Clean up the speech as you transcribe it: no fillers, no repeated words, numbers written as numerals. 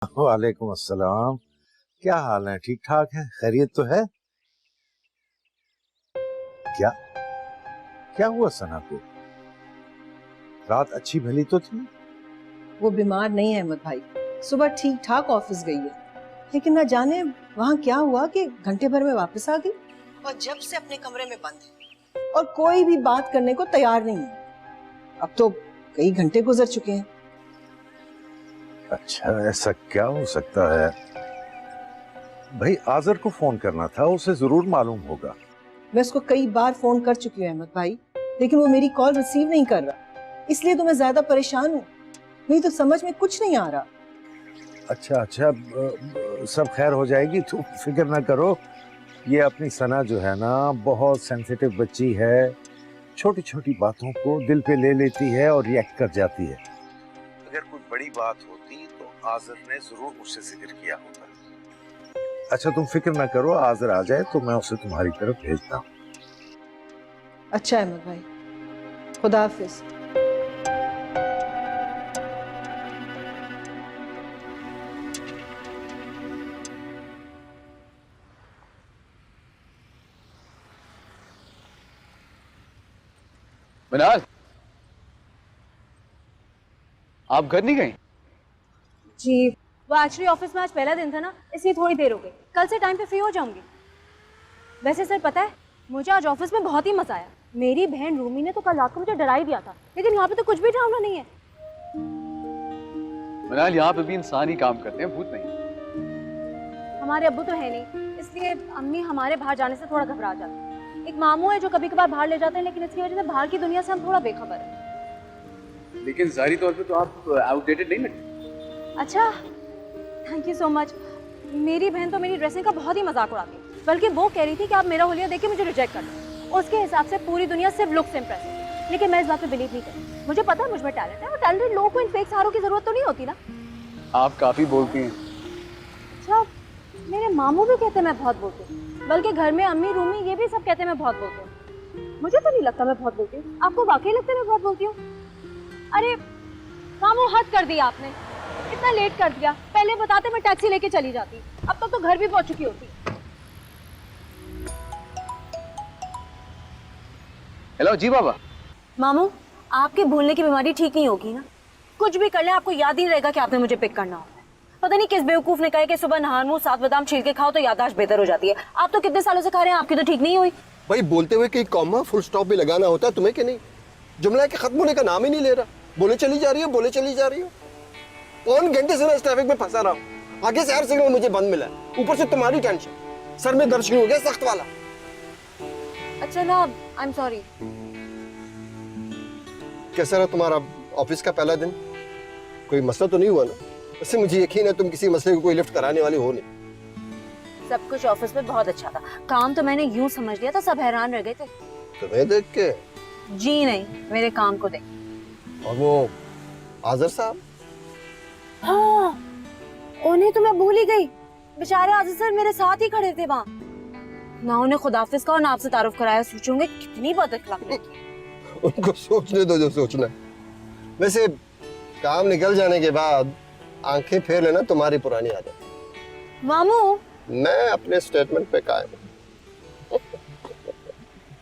वालेकुम अस्सलाम। क्या हाल है? ठीक ठाक है? खैरियत तो है? क्या क्या हुआ सना को? रात अच्छी भली तो थी। वो बीमार नहीं है अहमद भाई, सुबह ठीक ठाक ऑफिस गई है, लेकिन ना जाने वहाँ क्या हुआ कि घंटे भर में वापस आ गई और जब से अपने कमरे में बंद है और कोई भी बात करने को तैयार नहीं है। अब तो कई घंटे गुजर चुके हैं। अच्छा, ऐसा क्या हो सकता है? भाई आजर को फोन करना था, उसे जरूर मालूम होगा। मैं उसको कई बार फोन कर चुकी हूँ अहमद भाई, लेकिन वो मेरी कॉल रिसीव नहीं कर रहा, इसलिए तो मैं ज्यादा परेशान हूँ। नहीं तो समझ में कुछ नहीं आ रहा। अच्छा अच्छा, सब खैर हो जाएगी, तुम फिक्र ना करो। ये अपनी सना जो है ना, बहुत सेंसिटिव बच्ची है, छोटी छोटी बातों को दिल पे ले लेती है और रिएक्ट कर जाती है। अगर कोई बड़ी बात होती तो आजर ने जरूर मुझसे जिक्र किया होता। अच्छा तुम फिक्र ना करो, आजर आ जाए तो मैं उसे तुम्हारी तरफ भेजता हूँ। अच्छा अहमद भाई, खुदा हाफिज। मिनाल, आप घर नहीं गई? जी, वो एक्चुअली ऑफिस में आज पहला दिन था ना, इसलिए थोड़ी देर हो गई। कल से टाइम पे फ्री हो जाऊंगी। वैसे सर पता है, मुझे आज ऑफिस में बहुत ही मजा आया। मेरी बहन रूमी ने तो कल रात को मुझे डरा ही दिया था, लेकिन यहाँ पे तो कुछ भी ड्रामा नहीं है। मिनाल, यहाँ पे भी इंसान ही काम करते हैं, भूत नहीं। हमारे अब्बू तो है नहीं, इसलिए अम्मी हमारे बाहर जाने से थोड़ा घबरा जाती है। एक मामू है जो कभी कभार बाहर ले जाते हैं, लेकिन इसकी वजह से बाहर की दुनिया से हम थोड़ा बेखबर हैं। लेकिन जाहिर तौर पे तो आप आउटडेटेड नहीं लगते। अच्छा, थैंक यू सो मच। मेरी बहन तो मेरी ड्रेसिंग का बहुत ही मजाक उड़ाती है, बल्कि वो कह रही थी कि आप मेरा हुलिया देख के मुझे रिजेक्ट कर दो। उसके हिसाब से पूरी दुनिया सिर्फ लुक से इम्प्रेस है, लेकिन मैं इस बात पे बिलीव नहीं करती। मुझे पता है मुझ में टैलेंट है, और टैलेंटेड लोगों को इन फेक सहारों की जरूरत तो नहीं होती ना। आप काफी बोलती हैं। अच्छा, मेरे मामू भी कहते हैं मैं बहुत बोलती हूँ, बल्कि घर में अम्मी रूमी ये भी सब कहते हैं मैं बहुत बोलती हूँ। मुझे तो नहीं लगता मैं बहुत बोलती हूँ। आपको वाकई लगता है मैं बहुत बोलती हूँ? अरे मामू, हद कर दिया आपने, इतना लेट कर दिया। पहले बताते मैं टैक्सी लेके चली जाती, अब तक तो घर भी पहुंच चुकी होती। हेलो जी बाबा। मामू, आपके भूलने की बीमारी ठीक नहीं होगी ना? कुछ भी कर ले आपको याद ही रहेगा कि आपने मुझे पिक करना होगा। पता नहीं किस बेवकूफ ने कहा कि सुबह नहान मुंह 7 बादाम छील के खाओ तो याददाश्त बेहतर हो जाती है। आप तो कितने सालों से खा रहे हैं, आपकी तो ठीक नहीं हुई। भाई बोलते हुए कि कॉमा फुल स्टॉप भी लगाना होता है तुम्हें कि नहीं? जुमला के खत्म होने का नाम ही नहीं ले रहा, बोले चली जा रही हो, बोले चली जा रही हो। 5 घंटे से मैं इस ट्रैफिक में फंसा रहा हूँ, आगे से हर सिग्नल मुझे बंद मिला है, ऊपर से तुम्हारी टेंशन, सर में दर्द शुरू हो गया सख्त वाला। अच्छा ना, आई एम सॉरी। कैसा रहा तुम्हारा ऑफिस का पहला दिन? कोई मसला तो नहीं हुआ ना? वैसे मुझे यकीन है तुम किसी मसले को कोई लिफ्ट कराने वाली हो नहीं। सब कुछ ऑफिस में बहुत अच्छा था, काम तो मैंने यूं समझ लिया था सब हैरान रह गए थे। तुम्हें देख के? जी नहीं, मेरे काम को देख। और वो आजर साहब? हाँ, उन्हें तो मैं भूल ही गई। बेचारे आज़िज़ सर मेरे साथ ही खड़े थे वहाँ। ना उन्हें खुदाफिज का और ना आपसे तारुफ कराया। सोचोगे कितनी बदअखलाक लड़की। उनको सोचने दो जो सोचना है। वैसे काम निकल जाने के बाद आंखें फेर लेना तुम्हारी पुरानी आदत। मामू, मैं अपने स्टेटमेंट पे कायम हूं।